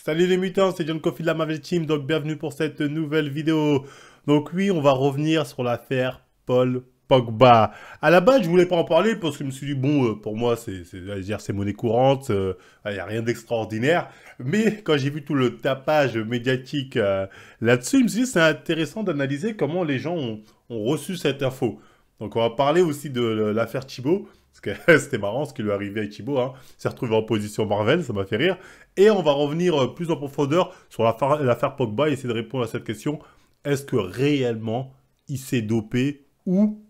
Salut les mutants, c'est John Coffey de la Marvel Team, donc bienvenue pour cette nouvelle vidéo. Donc oui, on va revenir sur l'affaire Paul Pogba. À la base, je voulais pas en parler parce que je me suis dit, bon, pour moi, c'est monnaie courante, il n'y a rien d'extraordinaire. Mais quand j'ai vu tout le tapage médiatique là-dessus, je me suis dit, c'est intéressant d'analyser comment les gens ont reçu cette info. Donc on va parler aussi de l'affaire Thibaut. Parce que c'était marrant ce qui lui est arrivé à Thibaut, hein. Il s'est retrouvé en position Marvel, ça m'a fait rire. Et on va revenir plus en profondeur sur l'affaire Pogba et essayer de répondre à cette question. Est-ce que réellement il s'est dopé ou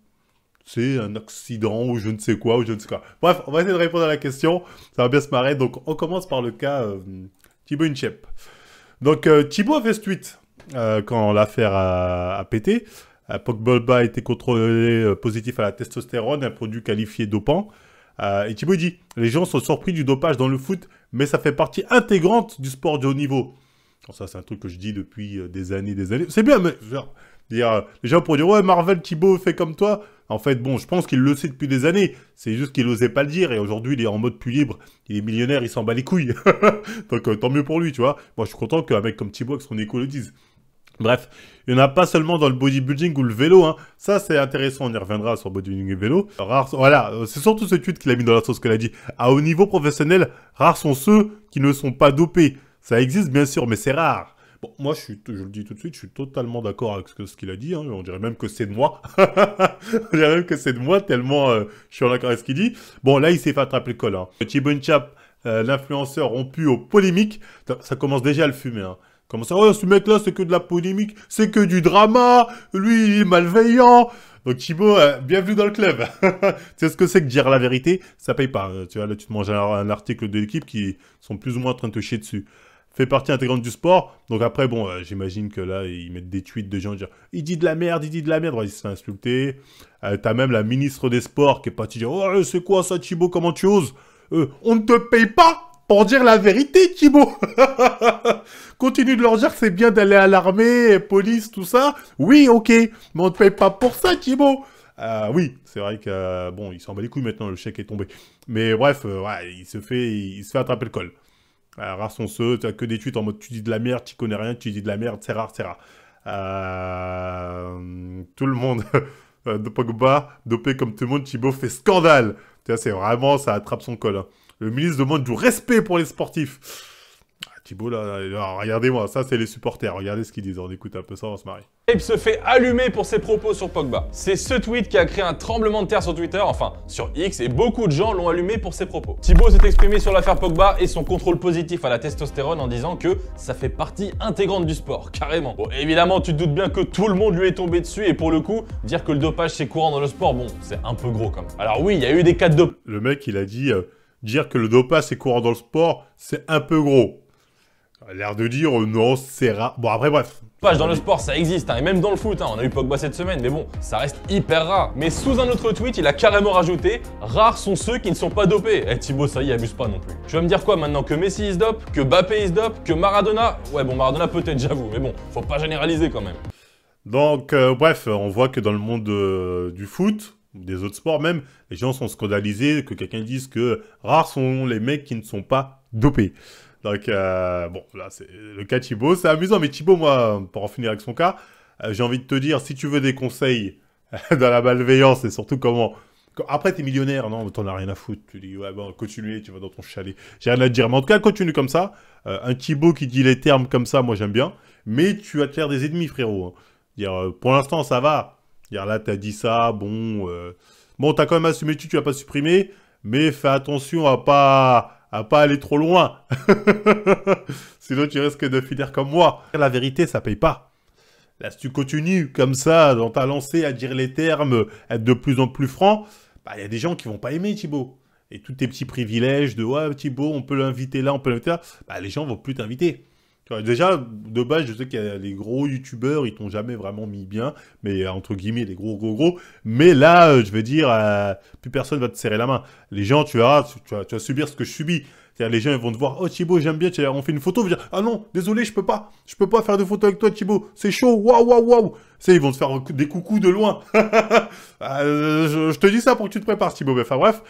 c'est un accident ou je ne sais quoi ou je ne sais quoi. Bref, on va essayer de répondre à la question. Ça va bien se marrer. Donc on commence par le cas Thibaut Inchep. Donc Thibaut a fait ce tweet quand l'affaire a pété. Pogba a été contrôlé positif à la testostérone, un produit qualifié dopant. Et Thibaut dit, les gens sont surpris du dopage dans le foot, mais ça fait partie intégrante du sport de haut niveau. Alors ça, c'est un truc que je dis depuis des années. C'est bien, mais les gens pourraient dire, ouais, Marvel, Thibaut fait comme toi. En fait, bon, je pense qu'il le sait depuis des années. C'est juste qu'il n'osait pas le dire. Et aujourd'hui, il est en mode plus libre. Il est millionnaire, il s'en bat les couilles. Donc, tant mieux pour lui, tu vois. Moi, je suis content qu'un mec comme Thibaut, avec son écho, le dise. Bref, il n'y en a pas seulement dans le bodybuilding ou le vélo, hein. Ça, c'est intéressant, on y reviendra sur bodybuilding et vélo. Voilà, c'est surtout ce tweet qu'il a mis dans la sauce qu'elle a dit. À haut niveau professionnel, rares sont ceux qui ne sont pas dopés. Ça existe, bien sûr, mais c'est rare. Bon, moi, je le dis tout de suite, je suis totalement d'accord avec ce qu'il a dit, hein. On dirait même que c'est de moi. On dirait même que c'est de moi, tellement je suis en accord avec ce qu'il dit. Bon, là, il s'est fait attraper le col, hein. Thibaut Inchep, l'influenceur rompu aux polémiques, ça commence déjà à le fumer, hein. Comment ça, oh, ce mec-là, c'est que de la polémique, c'est que du drama, lui, il est malveillant. Donc Thibaut, bienvenue dans le club. Tu sais ce que c'est que dire la vérité? Ça paye pas. Tu vois, là, tu te manges un article de l'équipe qui sont plus ou moins en train de te chier dessus. Fait partie intégrante du sport. Donc après, bon, j'imagine que là, ils mettent des tweets de gens dire « Il dit de la merde, il dit de la merde ». Ouais, il se fait insulter. T'as même la ministre des Sports qui est partie dire « Oh, c'est quoi ça, Thibaut, comment tu oses on ne te paye pas pour dire la vérité, Thibaut. Continue de leur dire que c'est bien d'aller à l'armée, police, tout ça. Oui, ok, mais on ne te paye pas pour ça, Thibaut. Oui, c'est vrai que, bon, il s'en bat les couilles maintenant, le chèque est tombé. Mais bref, ouais, il se fait attraper le col. Rares sont ceux, tu as que des tweets en mode tu dis de la merde, tu connais rien, tu dis de la merde, c'est rare, c'est rare. Tout le monde, de Pogba, dopé comme tout le monde, Thibaut fait scandale. Tu vois, c'est vraiment, ça attrape son col, hein. Le ministre demande du respect pour les sportifs. Thibaut, là, regardez-moi, ça, c'est les supporters. Regardez ce qu'ils disent. On écoute un peu ça, on va se marrer. Il se fait allumer pour ses propos sur Pogba. C'est ce tweet qui a créé un tremblement de terre sur Twitter, enfin sur X, et beaucoup de gens l'ont allumé pour ses propos. Thibaut s'est exprimé sur l'affaire Pogba et son contrôle positif à la testostérone en disant que ça fait partie intégrante du sport, carrément. Bon, évidemment, tu te doutes bien que tout le monde lui est tombé dessus, et pour le coup, dire que le dopage c'est courant dans le sport, bon, c'est un peu gros quand même. Alors oui, il y a eu des cas de dopage. Le mec, il a dit, dire que le dopage c'est courant dans le sport, c'est un peu gros. Il a l'air de dire non, c'est rare. Bon, après, bref. Dans le sport, ça existe, hein, et même dans le foot, hein, on a eu Pogba cette semaine, mais bon, ça reste hyper rare. Mais sous un autre tweet, il a carrément rajouté « Rares sont ceux qui ne sont pas dopés ». Eh Thibaut, ça y est, abuse pas non plus. Tu vas me dire quoi maintenant? Que Messi il se dope? Que Mbappé il se dope? Que Maradona? Ouais, bon, Maradona peut-être, j'avoue, mais bon, faut pas généraliser quand même. Donc, bref, on voit que dans le monde du foot, des autres sports même, les gens sont scandalisés que quelqu'un dise que rares sont les mecs qui ne sont pas dopés. Donc, bon, là, c'est le cas Thibaut. C'est amusant, mais Thibaut, moi, pour en finir avec son cas, j'ai envie de te dire, si tu veux des conseils dans la malveillance et surtout comment... Après, t'es millionnaire, non, t'en as rien à foutre. Tu dis, ouais, bon, continue, tu vas dans ton chalet. J'ai rien à te dire, mais en tout cas, continue comme ça. Un Thibaut qui dit les termes comme ça, moi, j'aime bien. Mais tu vas te faire des ennemis, frérot. Hein. Dire, pour l'instant, ça va. Dire, là, t'as dit ça, bon... Bon, t'as quand même assumé, tu l'as pas supprimé, mais fais attention à pas aller trop loin. Sinon, tu risques de finir comme moi. La vérité, ça paye pas. Là, si tu continues comme ça, dans ta lancée, à dire les termes, être de plus en plus franc, bah, y a des gens qui vont pas aimer Thibaut. Et tous tes petits privilèges de « Ouais, Thibaut, on peut l'inviter là, on peut l'inviter là », bah, les gens vont plus t'inviter. Déjà, de base, je sais qu'il y a les gros youtubeurs, ils t'ont jamais vraiment mis bien, mais entre guillemets, les gros. Mais là, je veux dire, plus personne va te serrer la main. Les gens, tu verras, tu vas subir ce que je subis. C'est-à-dire, les gens, ils vont te voir, oh Thibaut, j'aime bien, on fait une photo, ils vont dire, ah non, désolé, je peux pas faire de photo avec toi, Thibaut, c'est chaud, waouh. C'est, ils vont te faire des coucous de loin. Je te dis ça pour que tu te prépares, Thibaut. Mais enfin, bref.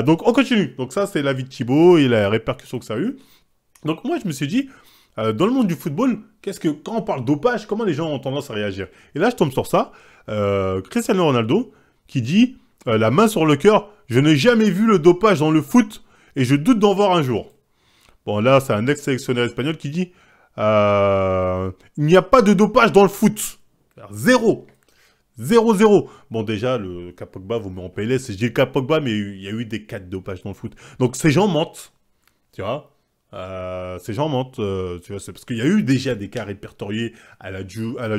Donc, on continue. Donc, ça, c'est l'avis de Thibaut et la répercussion que ça a eu. Donc, moi, je me suis dit, dans le monde du football, quand on parle dopage, comment les gens ont tendance à réagir? Et là, je tombe sur ça. Cristiano Ronaldo qui dit la main sur le cœur, je n'ai jamais vu le dopage dans le foot et je doute d'en voir un jour. Bon, là, c'est un ex-sélectionneur espagnol qui dit il n'y a pas de dopage dans le foot. Alors, zéro. 0-0. Bon, déjà, le cas Pogba vous met en PLS. Je dis le cas Pogba, mais il y a eu des cas de dopage dans le foot. Donc, ces gens mentent. Tu vois, ces gens mentent. Tu vois, c'est parce qu'il y a eu déjà des cas répertoriés à la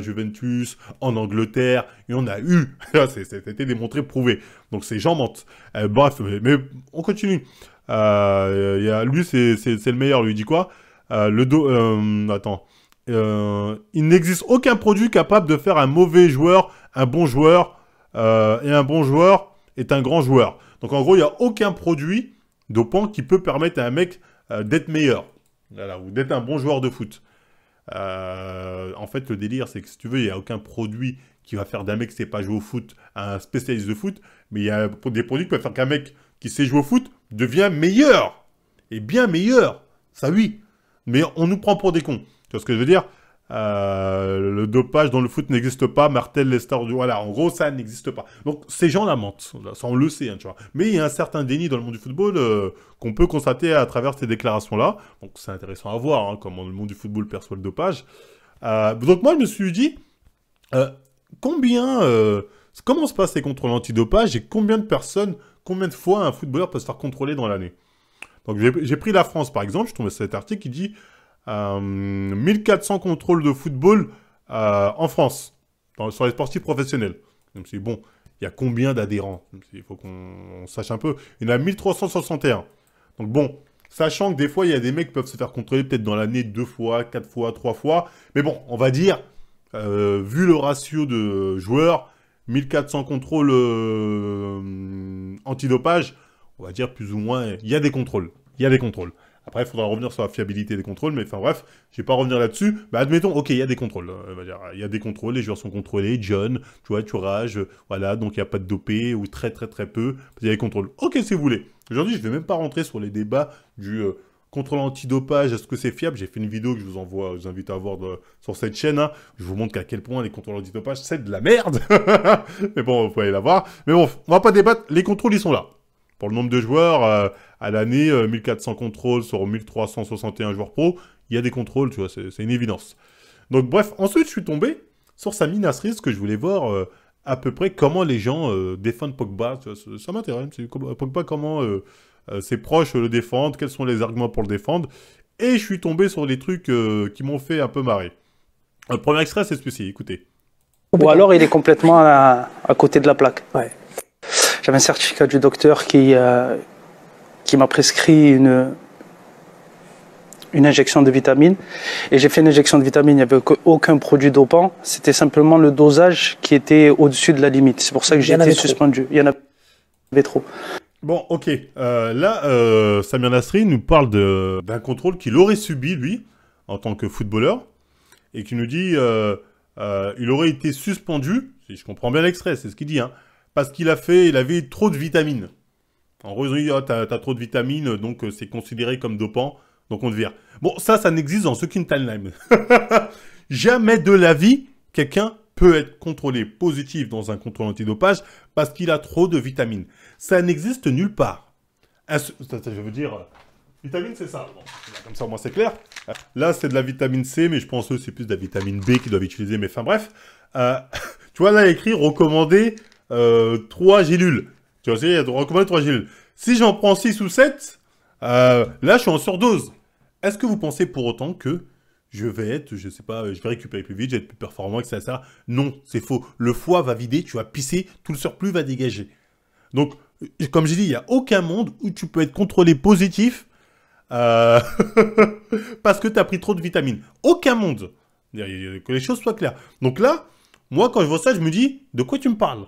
Juventus, en Angleterre. Il y en a eu. C'était démontré, prouvé. Donc, ces gens mentent. Bref, mais on continue. Lui, c'est le meilleur. Lui, il dit quoi? Attends. Il n'existe aucun produit capable de faire un mauvais joueur un bon joueur, et un bon joueur est un grand joueur. Donc en gros, il n'y a aucun produit dopant qui peut permettre à un mec d'être meilleur, voilà, ou d'être un bon joueur de foot. En fait, le délire, c'est que si tu veux, il n'y a aucun produit qui va faire d'un mec qui ne sait pas jouer au foot un spécialiste de foot, mais il y a des produits qui peuvent faire qu'un mec qui sait jouer au foot devient meilleur, et bien meilleur, ça oui. Mais on nous prend pour des cons, tu vois ce que je veux dire? Le dopage dans le foot n'existe pas, martèle les stars du... Voilà, en gros, ça n'existe pas. Donc, ces gens-là mentent. Ça, on le sait, hein, tu vois. Mais il y a un certain déni dans le monde du football qu'on peut constater à travers ces déclarations-là. Donc, c'est intéressant à voir, hein, comment le monde du football perçoit le dopage. Donc, moi, je me suis dit, comment se passent les contrôles antidopage et combien de fois un footballeur peut se faire contrôler dans l'année? Donc, j'ai pris la France, par exemple. Je tombé sur cet article qui dit... 1400 contrôles de football en France, sur les sportifs professionnels. Je me suis dit, bon, il y a combien d'adhérents? Il faut qu'on sache un peu. Il y en a 1361. Donc bon, sachant que des fois, il y a des mecs qui peuvent se faire contrôler peut-être dans l'année 2 fois, 4 fois, 3 fois. Mais bon, on va dire, vu le ratio de joueurs, 1400 contrôles antidopage, on va dire plus ou moins, il y a des contrôles. Il y a des contrôles. Après, il faudra revenir sur la fiabilité des contrôles, mais enfin bref, je ne vais pas revenir là-dessus. Mais admettons, ok, il y a des contrôles. Il y a des contrôles, les joueurs sont contrôlés, John, tu vois, Tourage, voilà, donc il n'y a pas de dopé, ou très très très peu, il y a des contrôles. Ok, si vous voulez. Aujourd'hui, je ne vais même pas rentrer sur les débats du contrôle antidopage, est-ce que c'est fiable? J'ai fait une vidéo que je vous invite à voir sur cette chaîne, hein. Je vous montre qu'à quel point les contrôles antidopage, c'est de la merde. Mais bon, vous pouvez aller la voir. Mais bon, on va pas débattre, les contrôles, ils sont là. Pour le nombre de joueurs, à l'année, 1400 contrôles sur 1361 joueurs pro, il y a des contrôles, tu vois, c'est une évidence. Donc bref, ensuite, je suis tombé sur Sami Nasri, parce que je voulais voir à peu près comment les gens défendent Pogba. Tu vois, ça m'intéresse, Pogba, comment ses proches le défendent, quels sont les arguments pour le défendre. Et je suis tombé sur des trucs qui m'ont fait un peu marrer. Le premier extrait, c'est celui-ci, écoutez. Ou alors il est complètement à côté de la plaque. Ouais. J'avais un certificat du docteur qui m'a prescrit une injection de vitamines. Et j'ai fait une injection de vitamines, il n'y avait aucun produit dopant. C'était simplement le dosage qui était au-dessus de la limite. C'est pour ça que j'ai été suspendu. Il y en avait trop. Bon, ok. Là, Samir Nasri nous parle d'un contrôle qu'il aurait subi, lui, en tant que footballeur, et qui nous dit il aurait été suspendu, si je comprends bien l'extrait, c'est ce qu'il dit, hein, parce qu'il avait trop de vitamines. En gros, ils ont dit, oh, t'as trop de vitamines, donc c'est considéré comme dopant, donc on te vire. Bon, ça n'existe dans aucune timeline. Jamais de la vie, quelqu'un peut être contrôlé positif dans un contrôle antidopage parce qu'il a trop de vitamines. Ça n'existe nulle part. Je veux dire, vitamine, c'est ça. Bon, comme ça, au moins, c'est clair. Là, c'est de la vitamine C, mais je pense que c'est plus de la vitamine B qu'ils doivent utiliser. Mais enfin, bref. Tu vois, là, il y a écrit recommander 3 gélules. Tu vois, il y a recommandé 3 gélules. Si j'en prends 6 ou 7, là, je suis en surdose. Est-ce que vous pensez pour autant que je vais récupérer plus vite, je vais être plus performant, etc. Non, c'est faux. Le foie va vider, tu vas pisser, tout le surplus va dégager. Donc, comme j'ai dit, il n'y a aucun monde où tu peux être contrôlé positif parce que tu as pris trop de vitamines. Aucun monde. Que les choses soient claires. Donc là, moi, quand je vois ça, je me dis, de quoi tu me parles?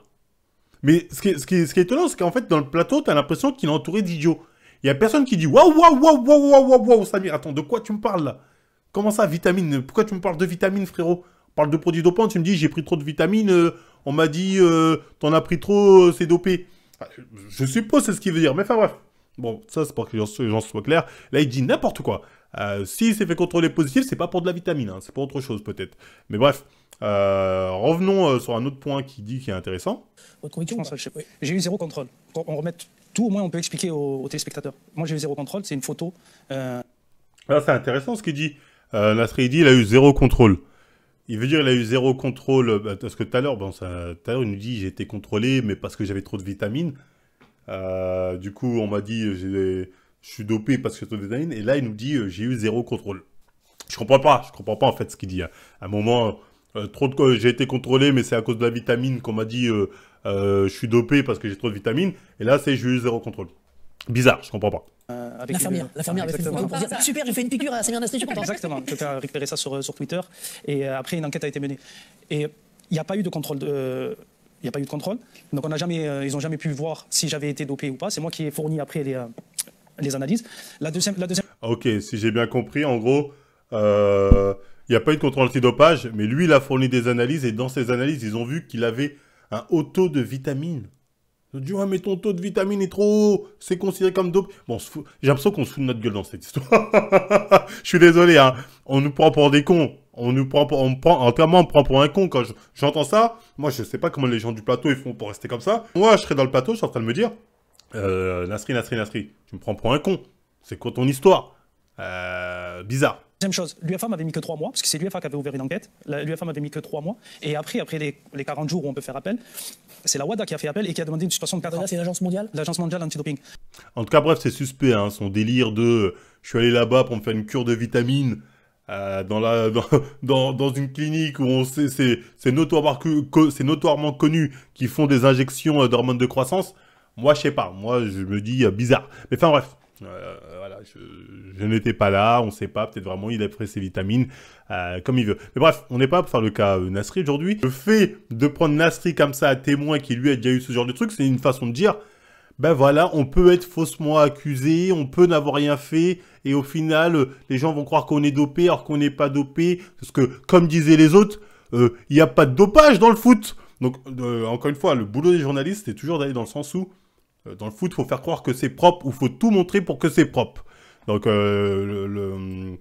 Mais ce qui est étonnant, c'est qu'en fait, dans le plateau, tu as l'impression qu'il est entouré d'idiots. Il n'y a personne qui dit, waouh, Samir, attends, de quoi tu me parles là? Comment ça, vitamines? Pourquoi tu me parles de vitamines, frérot? On parle de produits dopants, tu me dis, j'ai pris trop de vitamines, on m'a dit, t'en as pris trop, c'est dopé. Je suppose c'est ce qu'il veut dire, mais enfin bref. Bon, ça, c'est pour que les gens soient clairs. Là, il dit n'importe quoi. S'il s'est fait contrôler positif, c'est pas pour de la vitamine, hein, c'est pour autre chose peut-être. Mais bref, revenons sur un autre point qui est intéressant. Votre conviction, j'ai eu 0 contrôle. Quand on remet tout, au moins on peut expliquer aux téléspectateurs. Moi j'ai eu 0 contrôle, c'est une photo. Là c'est intéressant ce qu'il dit. Nasri dit il a eu 0 contrôle. Il veut dire il a eu 0 contrôle, parce que tout à l'heure il nous dit j'ai été contrôlé, mais parce que j'avais trop de vitamines. Du coup on m'a dit je suis dopé parce que j'ai trop de vitamines, et là il nous dit j'ai eu 0 contrôle. Je comprends pas en fait ce qu'il dit. À un moment, j'ai été contrôlé, mais c'est à cause de la vitamine qu'on m'a dit je suis dopé parce que j'ai trop de vitamines, et là c'est j'ai eu 0 contrôle. Bizarre, je comprends pas. L'infirmière avait fait une photo pour dire super, j'ai fait une piqûre à Samir Nasri, je suis content. Exactement, je vais récupérer ça sur Twitter, et après une enquête a été menée. Et il n'y a pas eu de contrôle. Il n'y a pas eu de contrôle, donc ils n'ont jamais pu voir si j'avais été dopé ou pas. C'est moi qui ai fourni après les analyses. La deuxième... Ok, si j'ai bien compris, en gros, il n'y a pas eu de contrôle antidopage, mais lui, il a fourni des analyses, et dans ces analyses, ils ont vu qu'il avait un haut taux de vitamine. Ils ont dit, ouais, mais ton taux de vitamine est trop haut, c'est considéré comme dope. Bon, j'ai l'impression qu'on se fout de notre gueule dans cette histoire. Je suis désolé, hein. On nous prend pour des cons. On me prend pour un con quand j'entends ça. Moi, je sais pas comment les gens du plateau ils font pour rester comme ça. Moi, je serais dans le plateau, je suis en train de me dire, Nasri, tu me prends pour un con. C'est quoi ton histoire? Bizarre. Deuxième chose, l'UEFA m'avait mis que 3 mois, parce que c'est l'UEFA qui avait ouvert une enquête. L'UEFA m'avait mis que 3 mois. Et après les 40 jours où on peut faire appel, c'est la WADA qui a fait appel et qui a demandé une suspension de 4 ans. C'est l'agence mondiale? L'agence mondiale antidoping. En tout cas, bref, c'est suspect, hein, son délire de je suis allé là-bas pour me faire une cure de vitamines dans une clinique où on sait c'est notoirement connu qu'ils font des injections d'hormones de croissance. Moi, je sais pas. Moi, je me dis bizarre. Mais enfin, bref. Voilà, je n'étais pas là, on ne sait pas, peut-être vraiment il a pris ses vitamines comme il veut. Mais bref, on n'est pas pour faire le cas Nasri aujourd'hui. Le fait de prendre Nasri comme ça à témoin qui lui a déjà eu ce genre de truc, c'est une façon de dire, ben voilà, on peut être faussement accusé, on peut n'avoir rien fait, et au final, les gens vont croire qu'on est dopé alors qu'on n'est pas dopé, parce que comme disaient les autres, il n'y a pas de dopage dans le foot. Donc, encore une fois, le boulot des journalistes, c'est toujours d'aller dans le sens où dans le foot, il faut faire croire que c'est propre ou il faut tout montrer pour que c'est propre. Donc, le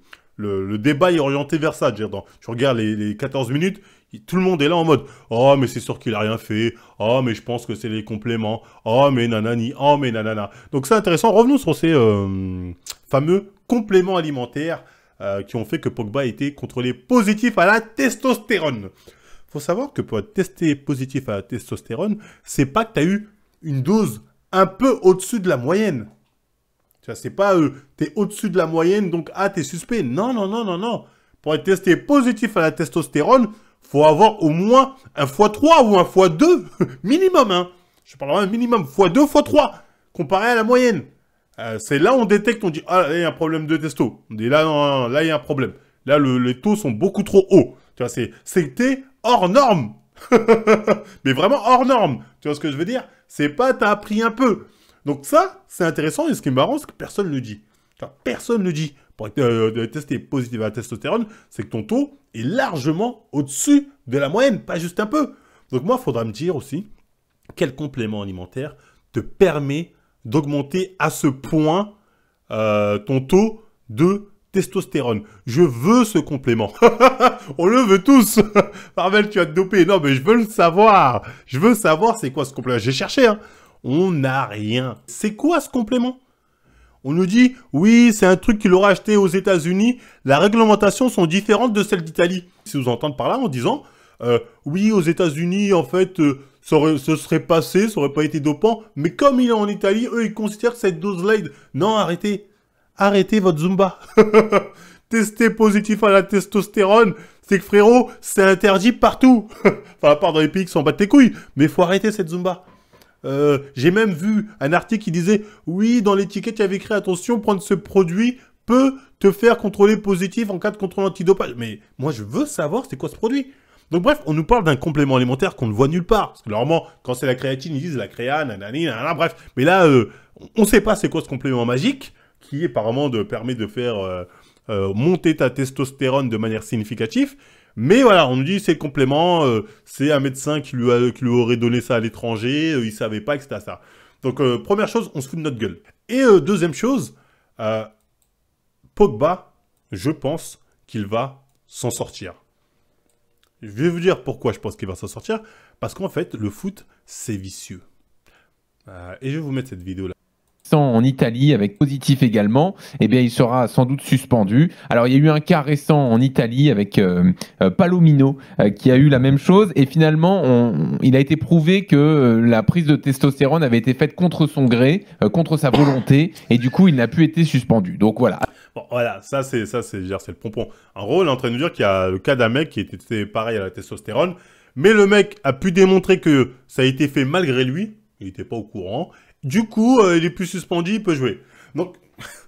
débat est orienté vers ça. Tu regardes les 14 minutes, tout le monde est là en mode « Oh, mais c'est sûr qu'il a rien fait. Oh, mais je pense que c'est les compléments. Oh, mais nanani. Oh, mais nanana. » Donc, c'est intéressant. Revenons sur ces fameux compléments alimentaires qui ont fait que Pogba a été contrôlé positif à la testostérone. Il faut savoir que pour être testé positif à la testostérone, c'est pas que tu as eu une dose un peu au-dessus de la moyenne. Tu vois, c'est pas t'es au-dessus de la moyenne, donc t'es suspect. Non, non, non, non, non. Pour être testé positif à la testostérone, faut avoir au moins un x3 ou un x2 minimum, hein. Je parle d'un minimum x2, x3 comparé à la moyenne. C'est là où on détecte, on dit ah là il y a un problème de testo. On dit là non, non, là il y a un problème. Là les taux sont beaucoup trop hauts. Tu vois, c'était hors norme. Mais vraiment hors norme. Tu vois ce que je veux dire? C'est pas t'as appris un peu. Donc ça, c'est intéressant. Et ce qui est marrant, c'est que personne ne le dit. Personne ne le dit. Pour être testé positif à la testostérone, c'est que ton taux est largement au-dessus de la moyenne, pas juste un peu. Donc moi, il faudra me dire aussi quel complément alimentaire te permet d'augmenter à ce point ton taux de testostérone. Je veux ce complément. On le veut tous. Marvel, tu as dopé. Non, mais je veux le savoir. Je veux savoir c'est quoi ce complément. J'ai cherché, hein. On n'a rien. C'est quoi ce complément? On nous dit, oui, c'est un truc qu'il aura acheté aux États-Unis. La réglementation sont différentes de celles d'Italie. Si vous entendez par là en disant, oui, aux États-Unis, en fait, ce serait passé, ça aurait pas été dopant. Mais comme il est en Italie, eux, ils considèrent que cette dose-là... Non, arrêtez. Arrêtez votre Zumba. Tester positif à la testostérone, c'est que frérot, c'est interdit partout. Enfin, à part dans les pays qui s'en battent les couilles. Mais il faut arrêter cette Zumba. J'ai même vu un article qui disait « Oui, dans l'étiquette, il y avait écrit « Attention, prendre ce produit peut te faire contrôler positif en cas de contrôle antidopage. » Mais moi, je veux savoir c'est quoi ce produit. Donc bref, on nous parle d'un complément alimentaire qu'on ne voit nulle part. Parce que normalement, quand c'est la créatine, ils disent la créa, nanani, nanana, bref. Mais là, on ne sait pas c'est quoi ce complément magique qui apparemment permet de faire monter ta testostérone de manière significative. Mais voilà, on nous dit c'est le complément, c'est un médecin qui lui aurait donné ça à l'étranger, il savait pas, etc. Ça. Donc première chose, on se fout de notre gueule. Et deuxième chose, Pogba je pense qu'il va s'en sortir. Je vais vous dire pourquoi je pense qu'il va s'en sortir. Parce qu'en fait, le foot, c'est vicieux. Et je vais vous mettre cette vidéo-là. En Italie, avec positif également, eh bien, il sera sans doute suspendu. Alors, il y a eu un cas récent en Italie avec Palomino qui a eu la même chose. Et finalement, il a été prouvé que la prise de testostérone avait été faite contre son gré, contre sa volonté. Et du coup, il n'a plus été suspendu. Donc, voilà. Bon, voilà, ça c'est le pompon. En gros, il est en train de nous dire qu'il y a le cas d'un mec qui était pareil à la testostérone. Mais le mec a pu démontrer que ça a été fait malgré lui. Il n'était pas au courant. Du coup, il est plus suspendu, il peut jouer. Donc,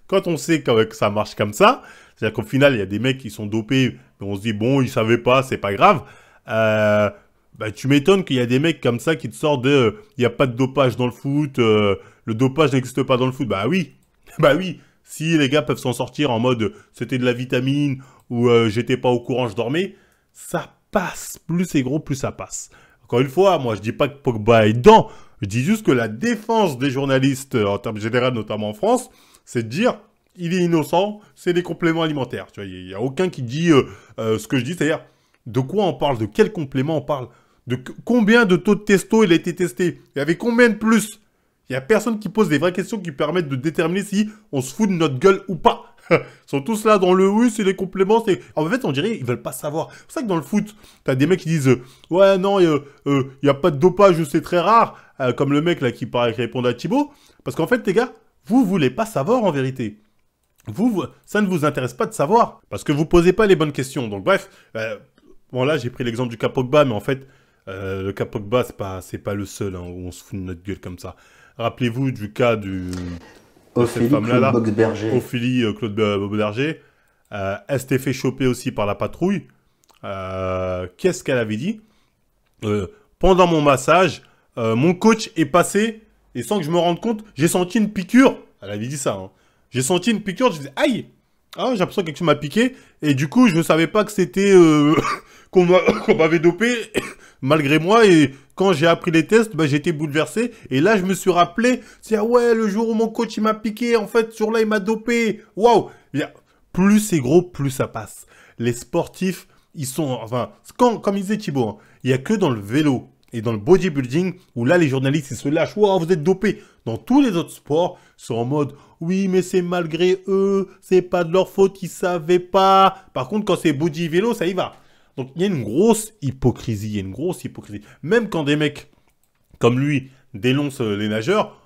quand on sait que ça marche comme ça, c'est-à-dire qu'au final, il y a des mecs qui sont dopés, mais on se dit, bon, ils savaient pas, c'est pas grave. Bah, tu m'étonnes qu'il y a des mecs comme ça qui te sortent de, il n'y a pas de dopage dans le foot, le dopage n'existe pas dans le foot. Bah oui, bah oui. Si les gars peuvent s'en sortir en mode, c'était de la vitamine, ou j'étais pas au courant, je dormais, ça passe. Plus c'est gros, plus ça passe. Encore une fois, moi, je dis pas que Pogba est dedans. Je dis juste que la défense des journalistes, en termes généraux, notamment en France, c'est de dire, il est innocent, c'est des compléments alimentaires. Tu vois, il n'y a aucun qui dit ce que je dis, c'est-à-dire, de quoi on parle, de quel complément on parle, de combien de taux de testo il a été testé, il y avait combien de plus. Il n'y a personne qui pose des vraies questions qui permettent de déterminer si on se fout de notre gueule ou pas. Ils sont tous là dans le oui, c'est les compléments. En fait, on dirait ils veulent pas savoir. C'est pour ça que dans le foot, t'as des mecs qui disent ouais, non, il n'y a pas de dopage, c'est très rare. Comme le mec là qui répond à Thibaut. Parce qu'en fait, les gars, vous voulez pas savoir en vérité. Ça ne vous intéresse pas de savoir. Parce que vous posez pas les bonnes questions. Donc bref, bon là, j'ai pris l'exemple du cas Pogba, mais en fait, le cas Pogba, c'est pas le seul hein, où on se fout de notre gueule comme ça. Rappelez-vous du cas de cette femme-là, Ophélie Claude Boxberger. Elle s'était fait choper aussi par la patrouille. Qu'est-ce qu'elle avait dit pendant mon massage, mon coach est passé et sans que je me rende compte, j'ai senti une piqûre. Elle avait dit ça. Hein. J'ai senti une piqûre, je disais aïe. Ah, j'ai l'impression que quelque chose m'a piqué et du coup, je ne savais pas que c'était qu'on m'avait dopé malgré moi et quand j'ai appris les tests, bah, j'ai été bouleversé. Et là, je me suis rappelé, c'est ouais, le jour où mon coach il m'a piqué, en fait, sur là, il m'a dopé. Waouh! Plus c'est gros, plus ça passe. Les sportifs, ils sont, enfin, comme il disait Thibaut, hein, il n'y a que dans le vélo et dans le bodybuilding où là, les journalistes, ils se lâchent. Waouh, vous êtes dopés. Dans tous les autres sports, ils sont en mode, oui, mais c'est malgré eux, c'est pas de leur faute, ils savaient pas. Par contre, quand c'est body vélo, ça y va. Donc, il y a une grosse hypocrisie, Même quand des mecs comme lui dénoncent les nageurs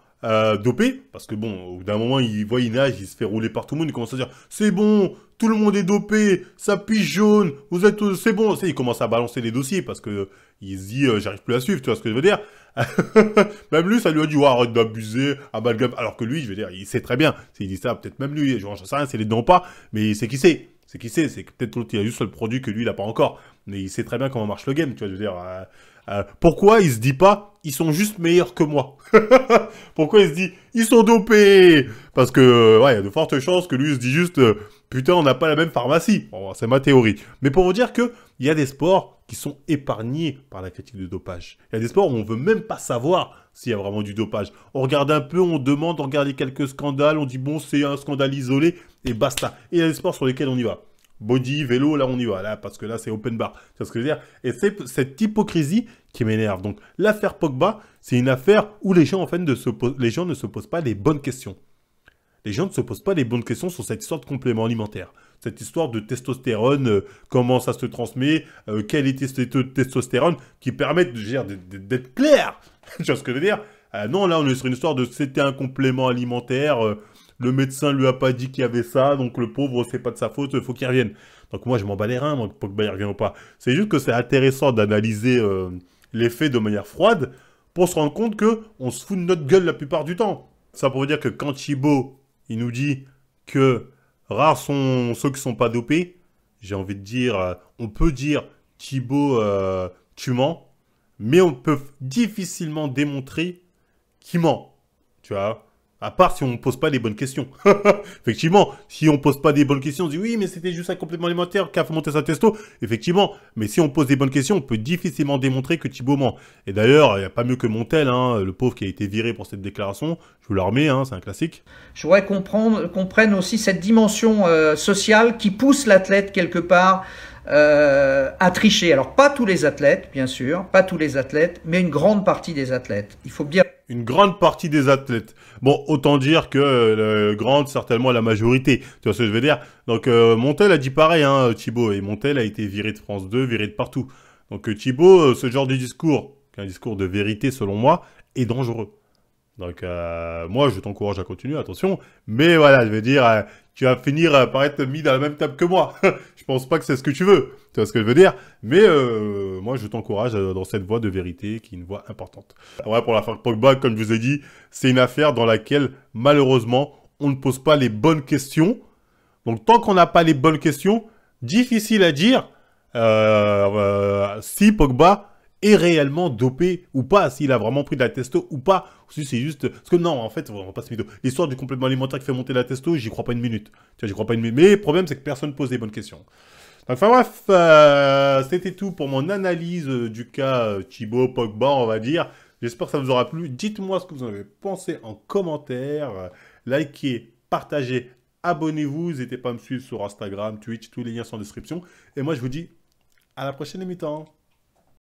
dopés, parce que bon, au bout d'un moment, il voit, il nage, il se fait rouler par tout le monde, il commence à dire « C'est bon, tout le monde est dopé, ça piche jaune, vous êtes... c'est bon !» Il commence à balancer les dossiers, parce que il se dit J'arrive plus à suivre », tu vois ce que je veux dire. Même lui, ça lui a dit « Arrête d'abuser, amalgame », alors que lui, je veux dire, il sait très bien. S'il dit ça, peut-être même lui, j'en sais rien, c'est les dents pas, mais c'est qui sait. C'est que peut-être l'autre, il a juste le produit que lui, il n'a pas encore. Mais il sait très bien comment marche le game, tu vois, je veux dire. Pourquoi il se dit pas, ils sont juste meilleurs que moi? Pourquoi il se dit, ils sont dopés? Parce que, ouais, il y a de fortes chances que lui, il se dit juste, putain, on n'a pas la même pharmacie. Bon, c'est ma théorie. Mais pour vous dire que, il y a des sports qui sont épargnés par la critique de dopage. Il y a des sports où on veut même pas savoir s'il y a vraiment du dopage. On regarde un peu, on demande, on regarde quelques scandales, on dit bon, c'est un scandale isolé, et basta. Et il y a des sports sur lesquels on y va. Body, vélo, là on y va, là, parce que là c'est open bar. C'est ce que je veux dire. Et c'est cette hypocrisie qui m'énerve. Donc l'affaire Pogba, c'est une affaire où les gens, en fait, les gens ne se posent pas les bonnes questions. Les gens ne se posent pas les bonnes questions sur cette histoire de complément alimentaire. Cette histoire de testostérone, comment ça se transmet, quel était ce taux de testostérone qui permettent d'être clair. Tu vois ce que je veux dire? Non, là on est sur une histoire de c'était un complément alimentaire, le médecin lui a pas dit qu'il y avait ça, donc le pauvre, c'est pas de sa faute, il faut qu'il revienne. Donc moi je m'en bats les reins, moi, que Pogba il revienne ou pas. C'est juste que c'est intéressant d'analyser les faits de manière froide pour se rendre compte qu'on se fout de notre gueule la plupart du temps. Ça pour dire que quand Thibaut, il nous dit que rares sont ceux qui sont pas dopés, j'ai envie de dire, on peut dire Thibaut, tu mens, mais on peut difficilement démontrer qu'il ment. Tu vois, À part si on ne pose pas les bonnes questions. Effectivement, si on ne pose pas des bonnes questions, on dit oui, mais c'était juste un complément alimentaire qui a fait monter sa testo. Effectivement, mais si on pose des bonnes questions, on peut difficilement démontrer que Thibaut ment. Et d'ailleurs, il n'y a pas mieux que Montel, hein, le pauvre qui a été viré pour cette déclaration. Je vous la remets, hein, c'est un classique. Je voudrais qu'on prenne aussi cette dimension sociale qui pousse l'athlète quelque part à tricher. Alors pas tous les athlètes, bien sûr, pas tous les athlètes, mais une grande partie des athlètes. Il faut bien... Une grande partie des athlètes. Bon, autant dire que grande, certainement la majorité. Tu vois ce que je veux dire? Donc Montel a dit pareil, hein, Thibaut. Et Montel a été viré de France 2, viré de partout. Donc Thibaut, ce genre de discours, qui est un discours de vérité selon moi, est dangereux. Donc moi, je t'encourage à continuer, attention. Mais voilà, je veux dire, tu vas finir par être mis dans la même table que moi. Je pense pas que c'est ce que tu veux. Tu vois ce que je veux dire? Mais moi, je t'encourage dans cette voie de vérité qui est une voie importante. Ouais, pour l'affaire Pogba, comme je vous ai dit, c'est une affaire dans laquelle, malheureusement, on ne pose pas les bonnes questions. Donc, tant qu'on n'a pas les bonnes questions, difficile à dire si Pogba est réellement dopé ou pas, s'il a vraiment pris de la testo ou pas, ou si c'est juste... Parce que non, en fait, on va pas se mytho. L'histoire du complément alimentaire qui fait monter la testo, j'y crois pas une minute. Tu vois, j'y crois pas une minute. Mais le problème, c'est que personne ne pose des bonnes questions. Donc, enfin bref, c'était tout pour mon analyse du cas Thibaut Pogba, on va dire. J'espère que ça vous aura plu. Dites-moi ce que vous en avez pensé en commentaire. Likez, partagez, abonnez-vous. N'hésitez pas à me suivre sur Instagram, Twitch, tous les liens sont en description. Et moi, je vous dis à la prochaine émission.